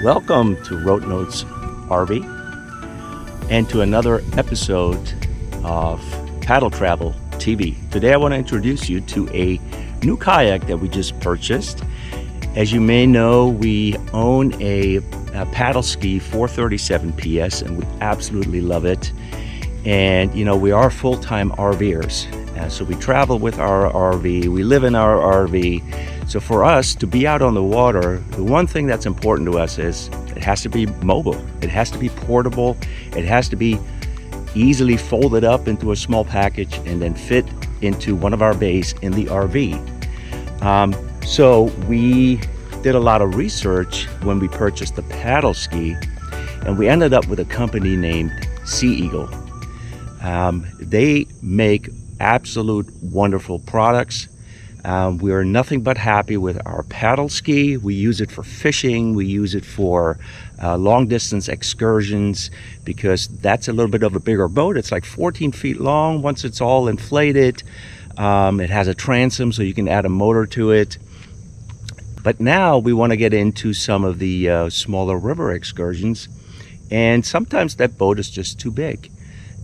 Welcome to Road Notes RV and to another episode of Paddle Travel TV. Today I want to introduce you to a new kayak that we just purchased. As you may know, we own a paddle ski 437 PS and we absolutely love it. And you know, we are full-time RVers. So we travel with our RV, we live in our RV. So for us to be out on the water, the one thing that's important to us is it has to be mobile. It has to be portable. It has to be easily folded up into a small package and then fit into one of our bays in the RV. So we did a lot of research when we purchased the paddle ski, and we ended up with a company named Sea Eagle. They make absolute wonderful products. We are nothing but happy with our paddle ski. We use it for fishing. We use it for long distance excursions because that's a little bit of a bigger boat. It's like 14 feet long. Once it's all inflated, it has a transom so you can add a motor to it. But now we want to get into some of the smaller river excursions, and sometimes that boat is just too big.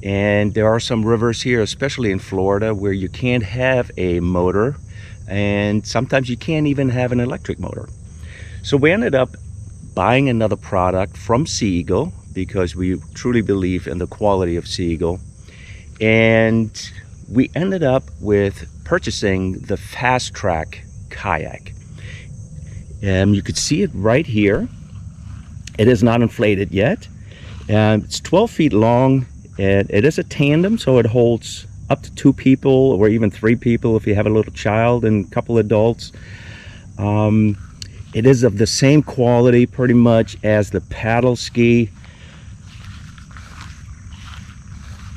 And there are some rivers here, especially in Florida, where you can't have a motor, and sometimes you can't even have an electric motor. So we ended up buying another product from Sea Eagle because we truly believe in the quality of Sea Eagle. And we ended up with purchasing the FastTrack kayak. You could see it right here. It is not inflated yet. It's 12 feet long. And it is a tandem, so it holds up to 2 people or even 3 people if you have a little child and a couple adults. It is of the same quality pretty much as the paddle ski.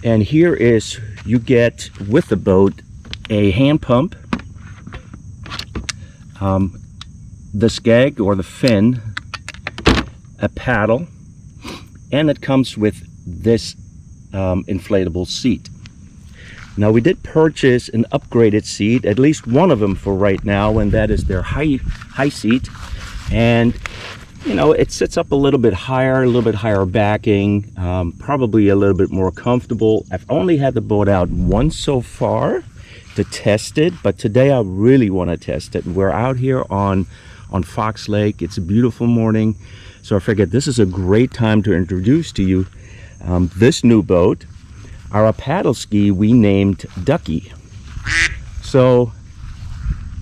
And here is, you get with the boat a hand pump, the skeg or the fin, a paddle, and it comes with this inflatable seat. Now we did purchase an upgraded seat, at least one of them for right now, and that is their high seat. And you know, it sits up a little bit higher backing, probably a little bit more comfortable. I've only had the boat out once so far to test it, but today I really want to test it. We're out here on Fox Lake. It's a beautiful morning, so I figured this is a great time to introduce to you this new boat. Our paddle ski we named Ducky. So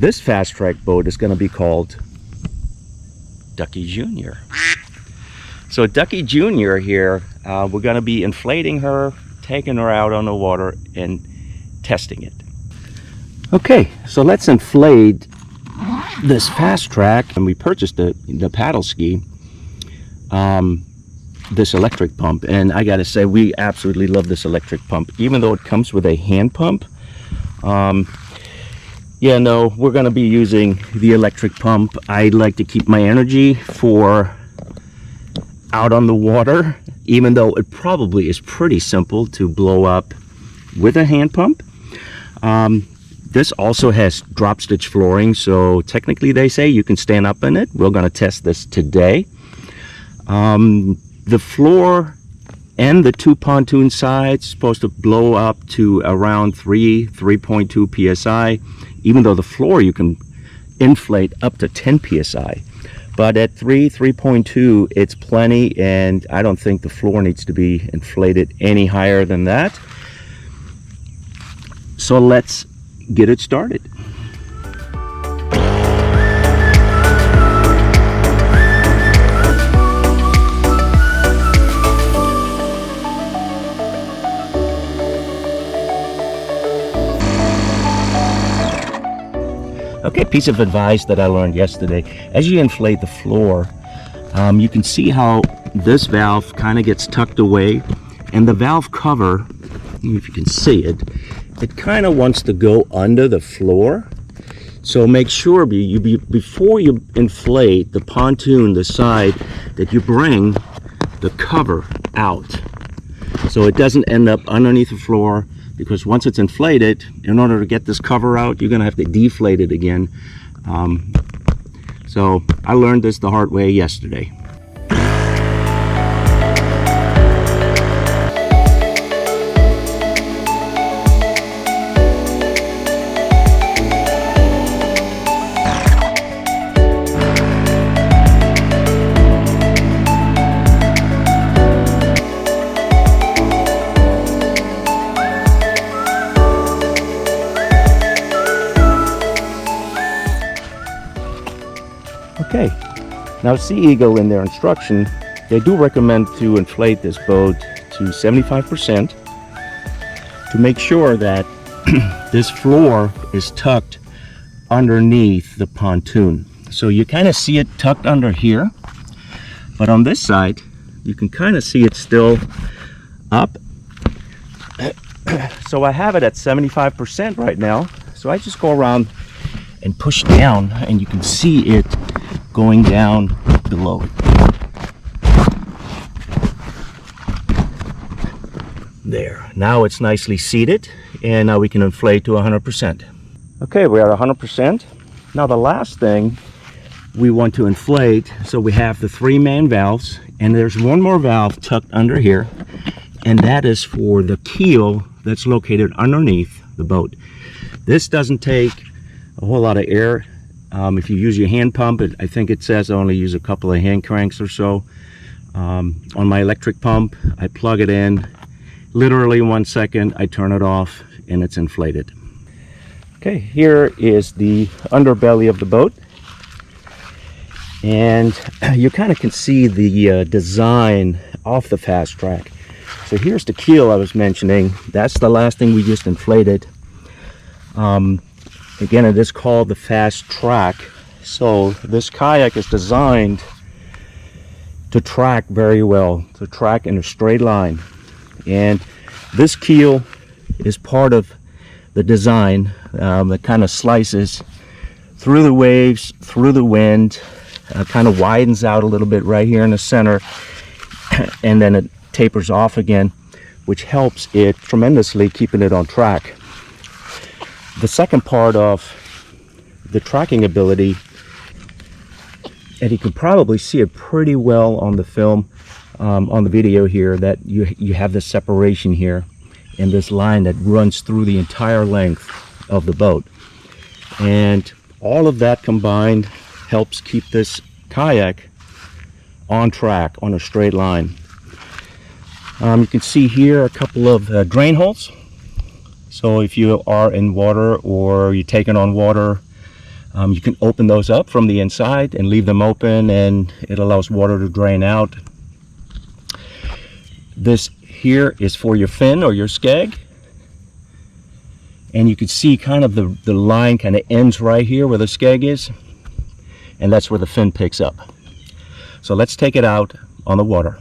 this FastTrack boat is going to be called Ducky Jr. So Ducky Jr. here, we're going to be inflating her, taking her out on the water and testing it. Okay, so let's inflate this FastTrack. And we purchased the paddle ski, this electric pump, and I gotta say we absolutely love this electric pump, even though it comes with a hand pump. Yeah, no, we're gonna be using the electric pump. I like to keep my energy for out on the water, even though it probably is pretty simple to blow up with a hand pump. This also has drop stitch flooring, so technically they say you can stand up in it. We're gonna test this today. The floor and the 2 pontoon sides supposed to blow up to around 3.2 psi, even though the floor you can inflate up to 10 psi. But at 3.2 it's plenty, and I don't think the floor needs to be inflated any higher than that. So let's get it started. Okay, piece of advice that I learned yesterday. As you inflate the floor, you can see how this valve kind of gets tucked away, and the valve cover, if you can see it, it kind of wants to go under the floor. So make sure before you inflate the pontoon, the side, that you bring the cover out so it doesn't end up underneath the floor. Because once it's inflated, in order to get this cover out, you're going to have to deflate it again. So I learned this the hard way yesterday. Now, Sea Eagle in their instruction, they do recommend to inflate this boat to 75% to make sure that this floor is tucked underneath the pontoon. So you kind of see it tucked under here, but on this side you can kind of see it still up. So I have it at 75% right now, so I just go around and push down and you can see it going down below it. There, now it's nicely seated, and now we can inflate to 100%. Okay, we're at 100%. Now the last thing we want to inflate, so we have the 3 main valves, and there's one more valve tucked under here, and that is for the keel that's located underneath the boat. This doesn't take a whole lot of air. If you use your hand pump, I think it says I only use a couple of hand cranks or so. On my electric pump, I plug it in. Literally 1 second, I turn it off and it's inflated. Okay, here is the underbelly of the boat. And you kind of can see the design off the FastTrack. So here's the keel I was mentioning. That's the last thing we just inflated. Again, it is called the FastTrack. So this kayak is designed to track very well, to track in a straight line. And this keel is part of the design that kind of slices through the waves, through the wind, kind of widens out a little bit right here in the center, and then it tapers off again, which helps it tremendously, keeping it on track. The second part of the tracking ability, and you can probably see it pretty well on the film, on the video here, that you have this separation here and this line that runs through the entire length of the boat. And all of that combined helps keep this kayak on track, on a straight line. You can see here a couple of drain holes. So if you are in water or you're taking on water, you can open those up from the inside and leave them open, and it allows water to drain out. This here is for your fin or your skeg, and you can see kind of the line kind of ends right here where the skeg is, and that's where the fin picks up. So let's take it out on the water.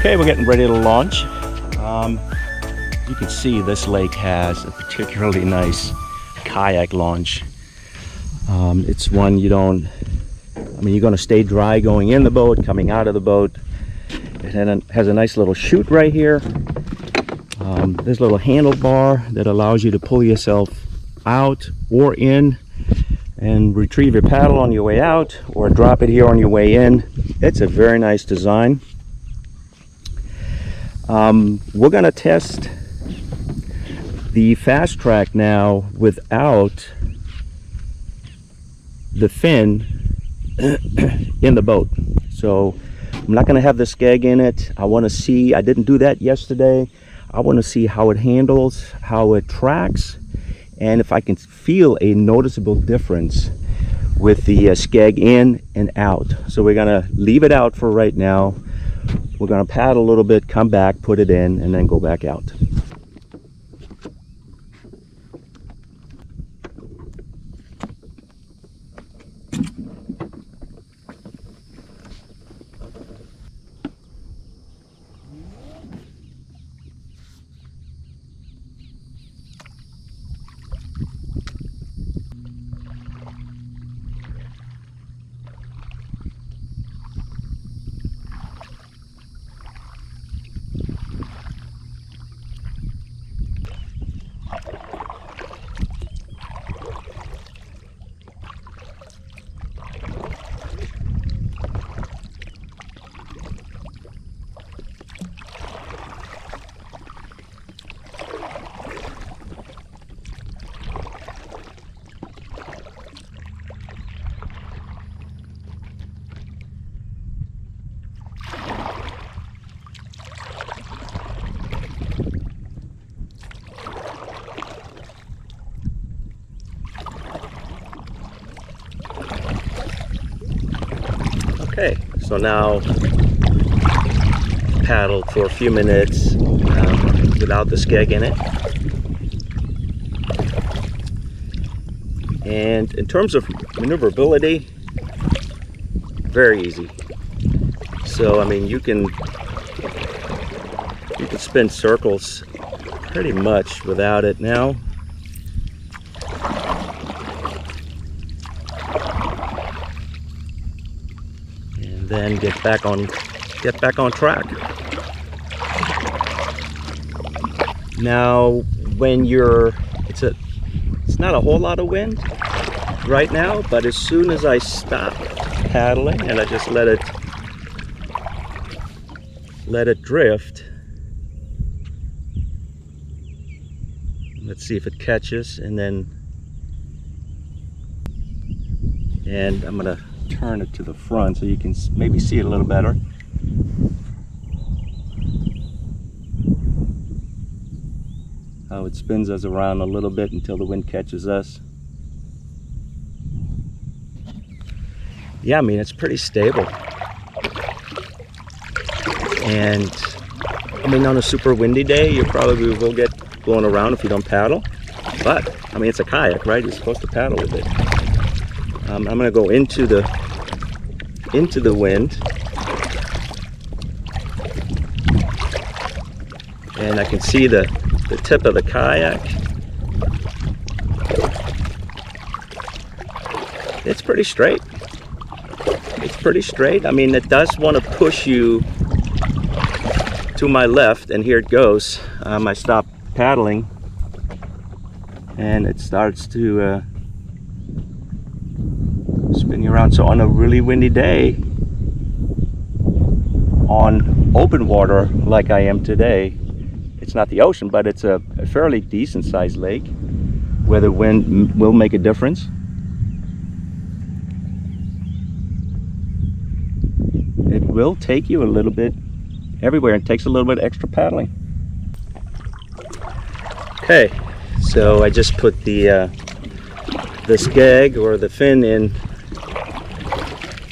Okay, we're getting ready to launch. You can see this lake has a particularly nice kayak launch. It's one you don't, you're going to stay dry going in the boat, coming out of the boat. It has a nice little chute right here. There's a little handlebar that allows you to pull yourself out or in and retrieve your paddle on your way out, or drop it here on your way in. It's a very nice design. We're going to test the FastTrack now without the fin in the boat. So I'm not going to have the skeg in it. I want to see, I didn't do that yesterday. I want to see how it handles, how it tracks, and if I can feel a noticeable difference with the skeg in and out. So we're going to leave it out for right now. We're going to paddle a little bit, come back, put it in, and then go back out. So now paddled for a few minutes without the skeg in it. And in terms of maneuverability, very easy. So I mean, you can spin circles pretty much without it now. And then get back on track. Now when it's not a whole lot of wind right now, but as soon as I stop paddling and I just let it drift, let's see if it catches, and I'm gonna turn it to the front so you can maybe see it a little better. How it spins us around a little bit until the wind catches us. Yeah, I mean, it's pretty stable. And I mean, on a super windy day, you probably will get blown around if you don't paddle. But I mean, it's a kayak, right? You're supposed to paddle with it. I'm gonna go into the wind, and I can see the tip of the kayak. It's pretty straight. It's pretty straight. I mean, it does want to push you to my left, and here it goes. I stop paddling and it starts to spin you around. So on a really windy day, on open water like I am today, it's not the ocean, but it's a fairly decent sized lake where the wind will make a difference. It will take you a little bit everywhere. It takes a little bit extra paddling. Okay, so I just put the skeg or the fin in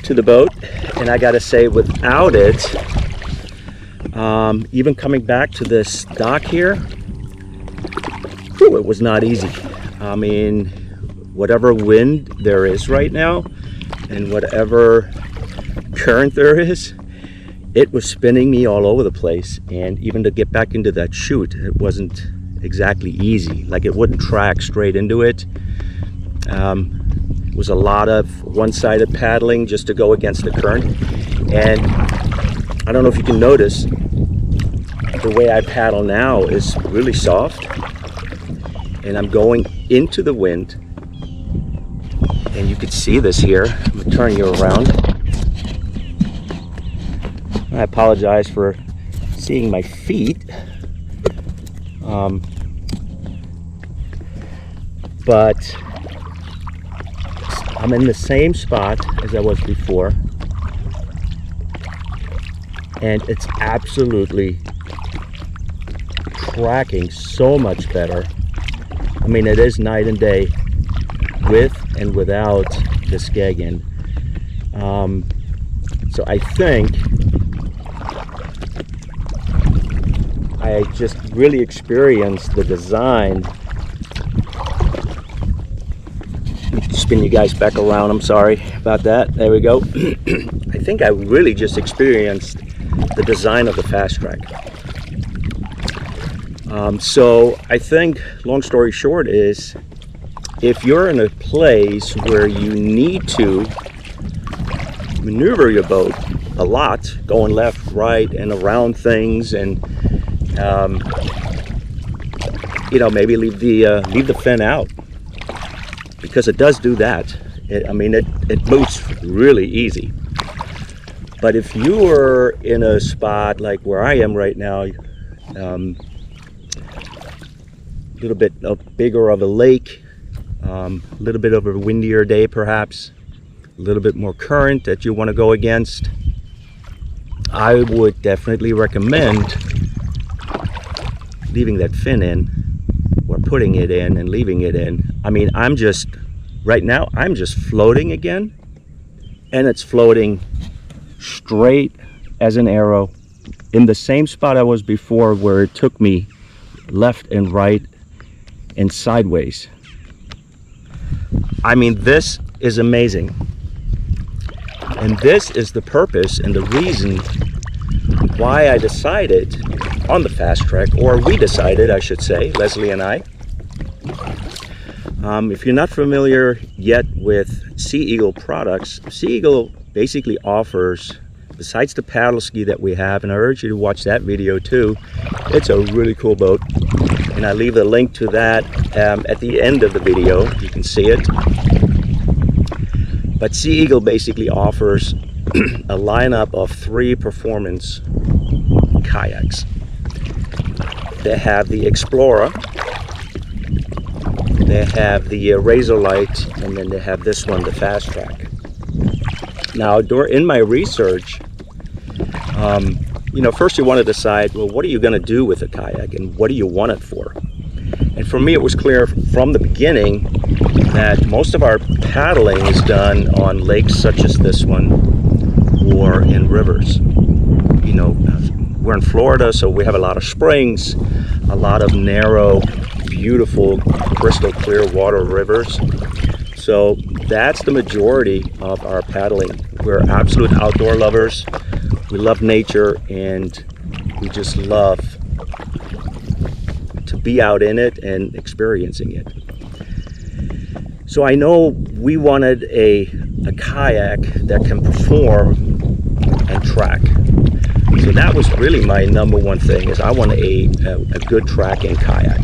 to the boat, and I gotta say, without it, even coming back to this dock here, it was not easy. I mean, whatever wind there is right now and whatever current there is, it was spinning me all over the place. And even to get back into that chute, it wasn't exactly easy. Like, it wouldn't track straight into it. It was a lot of one-sided paddling just to go against the current. And I don't know if you can notice, the way I paddle now is really soft, and I'm going into the wind, and you can see this here. I'm gonna turn you around. I apologize for seeing my feet, but I'm in the same spot as I was before, and it's absolutely tracking so much better. I mean, it is night and day with and without the skeg in. So I think I just really experienced the design. Spin you guys back around, I'm sorry about that. There we go. I think I really just experienced the design of the FastTrack. So I think, long story short, is if you're in a place where you need to maneuver your boat a lot, going left, right, and around things, and you know, maybe leave the fin out, because it does do that. I mean, it moves really easy. But if you are in a spot like where I am right now, a little bit bigger of a lake, a little bit of a windier day perhaps, a little bit more current that you want to go against, I would definitely recommend leaving that fin in, or putting it in and leaving it in. I mean, right now I'm just floating again, and it's floating straight as an arrow in the same spot I was before, where it took me left and right and sideways. I mean, this is amazing. And this is the purpose and the reason why I decided on the FastTrack, or we decided, I should say, Leslie and I. If you're not familiar yet with Sea Eagle products, Sea Eagle basically offers, besides the paddle ski that we have, and I urge you to watch that video too. It's a really cool boat, and I leave the link to that at the end of the video. You can see it. But Sea Eagle basically offers a lineup of 3 performance kayaks. They have the Explorer, they have the Razor Light, and then they have this one, the FastTrack. Now, in my research, you know, first you want to decide, well, what are you going to do with a kayak, and what do you want it for? And for me, it was clear from the beginning that most of our paddling is done on lakes such as this one, or in rivers. You know, we're in Florida, so we have a lot of springs, a lot of narrow, beautiful, crystal clear water rivers. So that's the majority of our paddling. We're absolute outdoor lovers. We love nature, and we just love to be out in it and experiencing it. So I know we wanted a kayak that can perform and track. So that was really my number one thing, is I want a good tracking kayak.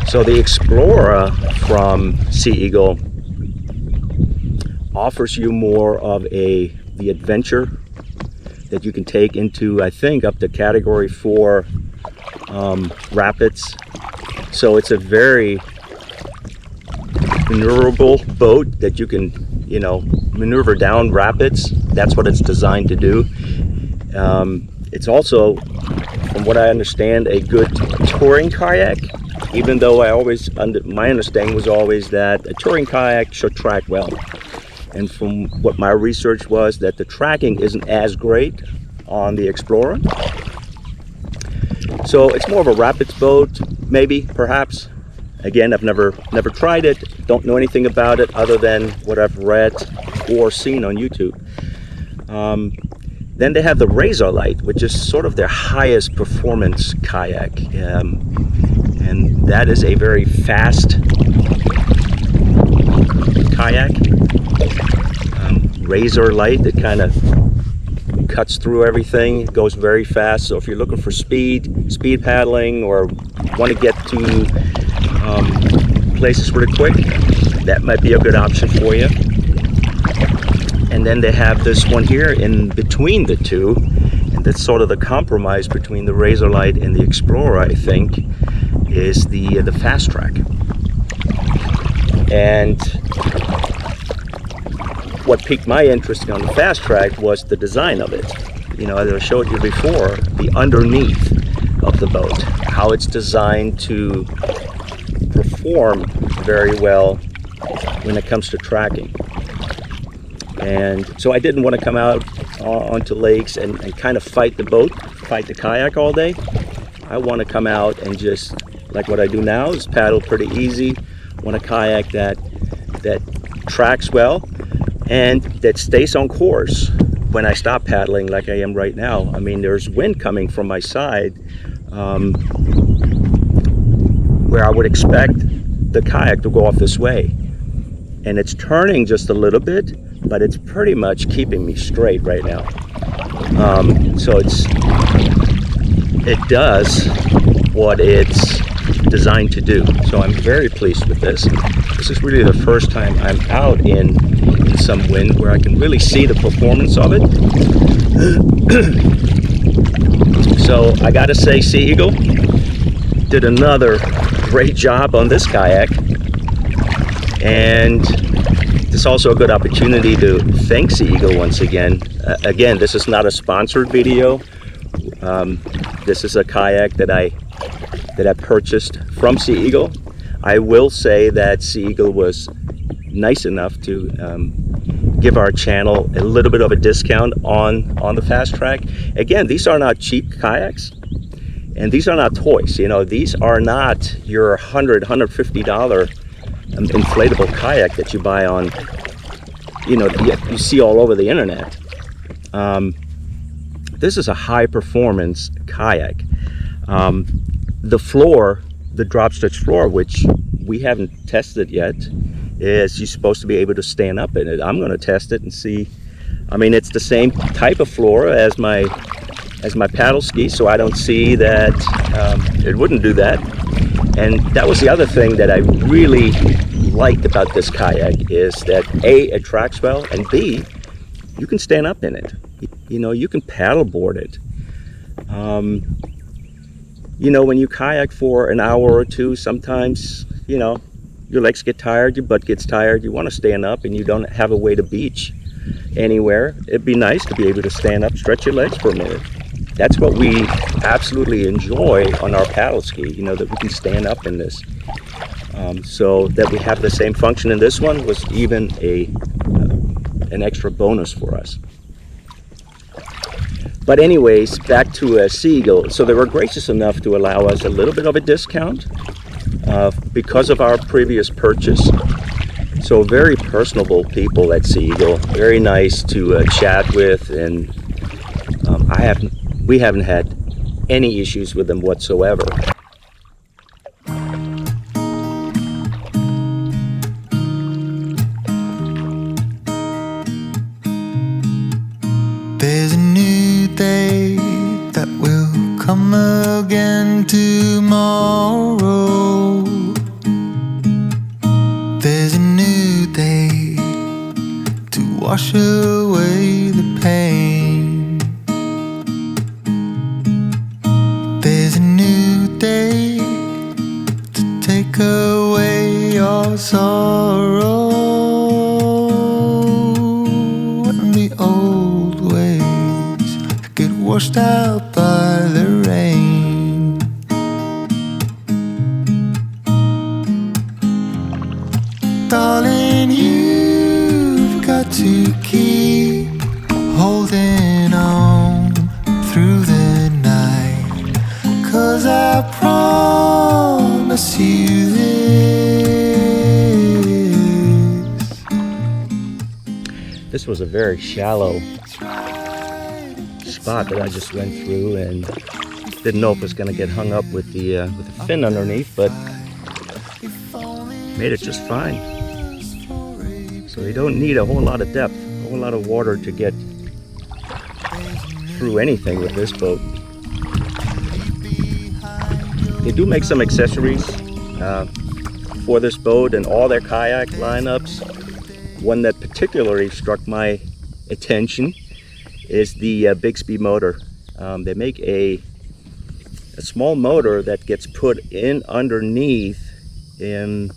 So the Explorer from Sea Eagle offers you more of the adventure that you can take into, I think, up to category 4 rapids. So it's a very maneuverable boat that you can, you know, maneuver down rapids. That's what it's designed to do. It's also, from what I understand, a good touring kayak, even though my understanding was always that a touring kayak should track well. And from what my research was, that the tracking isn't as great on the Explorer. So it's more of a rapids boat, maybe, perhaps. Again, I've never tried it, don't know anything about it other than what I've read or seen on YouTube. Then they have the Razor Light, which is sort of their highest performance kayak. And that is a very fast kayak. Razor Light that kind of cuts through everything. It goes very fast. So if you're looking for speed paddling, or want to get to places really quick, that might be a good option for you. And then they have this one here in between the two, and that's sort of the compromise between the Razor Light and the Explorer, I think, is the FastTrack. And what piqued my interest on the FastTrack was the design of it. You know, as I showed you before, the underneath of the boat, how it's designed to perform very well when it comes to tracking. And so I didn't want to come out onto lakes and kind of fight the kayak all day. I want to come out and just, like what I do now, is paddle pretty easy. I want a kayak that tracks well and that stays on course when I stop paddling, like I am right now. I mean, there's wind coming from my side, where I would expect the kayak to go off this way, and it's turning just a little bit, but it's pretty much keeping me straight right now. So it does what it's designed to do. So I'm very pleased with this. This is really the first time I'm out in some wind where I can really see the performance of it. So I gotta say, Sea Eagle did another great job on this kayak, and it's also a good opportunity to thank Sea Eagle once again. Again, this is not a sponsored video. This is a kayak that I purchased from Sea Eagle. I will say that Sea Eagle was nice enough to give our channel a little bit of a discount on the FastTrack. Again, these are not cheap kayaks, and these are not toys. You know, these are not your $150 inflatable kayak that you buy on, you know, you see all over the internet. This is a high performance kayak. The floor, the drop stitch floor, which we haven't tested yet, is you're supposed to be able to stand up in it. I'm going to test it and see. I mean, it's the same type of floor as my paddle ski, so I don't see that it wouldn't do that. And that was the other thing that I really liked about this kayak, is that A, it tracks well, and B, you can stand up in it. You know, you can paddleboard it. You know, when you kayak for an hour or two, sometimes, you know, your legs get tired, your butt gets tired, you want to stand up and you don't have a way to beach anywhere. It'd be nice to be able to stand up, stretch your legs for a minute. That's what we absolutely enjoy on our paddle ski, you know, that we can stand up in this. So that we have the same function in this one was even an extra bonus for us. But anyways, back to Sea Eagle. So they were gracious enough to allow us a little bit of a discount because of our previous purchase. So very personable people at Sea Eagle, very nice to chat with, and we haven't had any issues with them whatsoever. There's a new day that will come again tomorrow. There's a new day to wash away the pain. There's a new day to take away your sorrow. And the old ways get washed out by the rain. Darling, you've got to keep holding on through the night, 'cause I promise you This was a very shallow spot that I just went through, and didn't know if it was going to get hung up with the fin underneath, but made it just fine. So you don't need a whole lot of depth, a whole lot of water to get through anything with this boat. They do make some accessories for this boat and all their kayak lineups. One that particularly struck my attention is the Bixby motor. They make a small motor that gets put in underneath in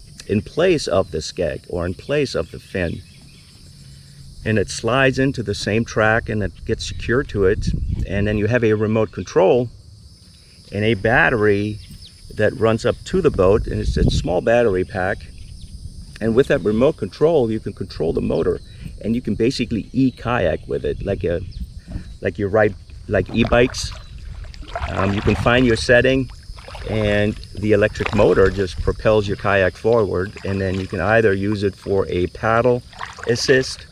place of the skeg, or in place of the fin, and it slides into the same track and it gets secured to it, and then you have a remote control and a battery that runs up to the boat, and it's a small battery pack. And with that remote control, you can control the motor, and you can basically e-kayak with it, like you ride like e-bikes. You can find your setting, and the electric motor just propels your kayak forward, and then you can either use it for a paddle assist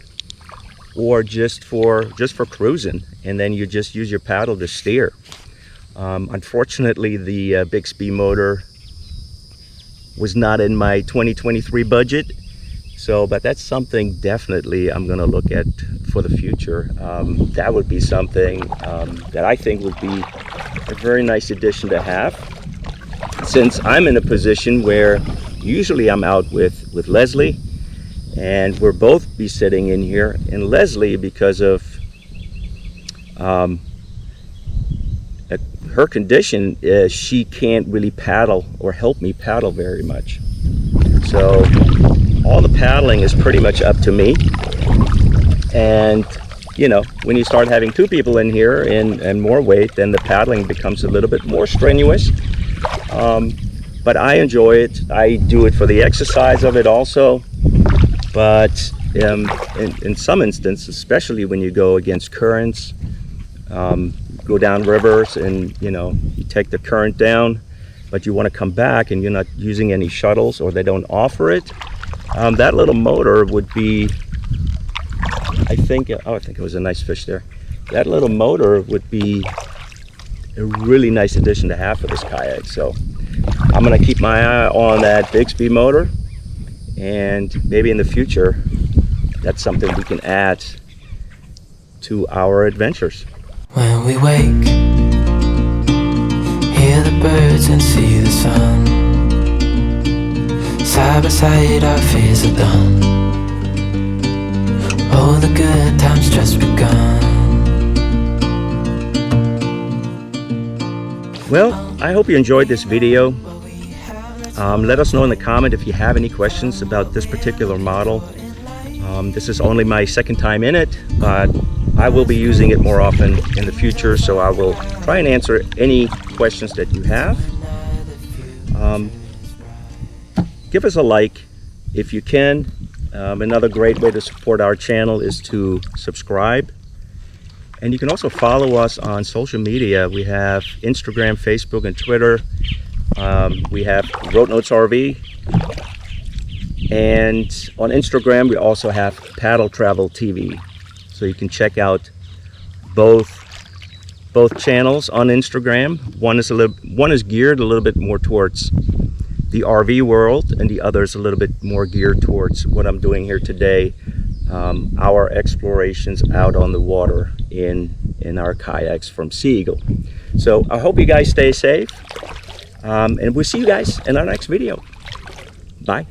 or just for cruising, and then you just use your paddle to steer. Unfortunately, the Bixby motor was not in my 2023 budget, but that's something definitely I'm going to look at for the future. That would be something that I think would be a very nice addition to have, since I'm in a position where usually I'm out with Leslie, and we'll both be sitting in here. And Leslie, because of her condition, she can't really paddle or help me paddle very much. So all the paddling is pretty much up to me. And you know, when you start having two people in here and more weight, then the paddling becomes a little bit more strenuous. But I enjoy it. I do it for the exercise of it also. But in some instances, especially when you go against currents, go down rivers, and you take the current down, but you want to come back and you're not using any shuttles or they don't offer it. That little motor would be, I think it was a nice fish there. That little motor would be a really nice addition to have for this kayak. So I'm going to keep my eye on that Bixby motor, and maybe in the future that's something we can add to our adventures. When we wake, hear the birds and see the sun. Side by side our fears are done. Oh, the good times just begun. Well, I hope you enjoyed this video. Let us know in the comment if you have any questions about this particular model. This is only my second time in it, but I will be using it more often in the future, so I will try and answer any questions that you have. Give us a like if you can. Another great way to support our channel is to subscribe. And you can also follow us on social media. We have Instagram, Facebook, and Twitter. We have Road Notes RV. And on Instagram, we also have Paddle Travel TV. So you can check out both channels on Instagram. One is geared a little bit more towards the RV world, and the other is a little bit more geared towards what I'm doing here today. Our explorations out on the water in our kayaks from Sea Eagle. So I hope you guys stay safe, and we'll see you guys in our next video. Bye.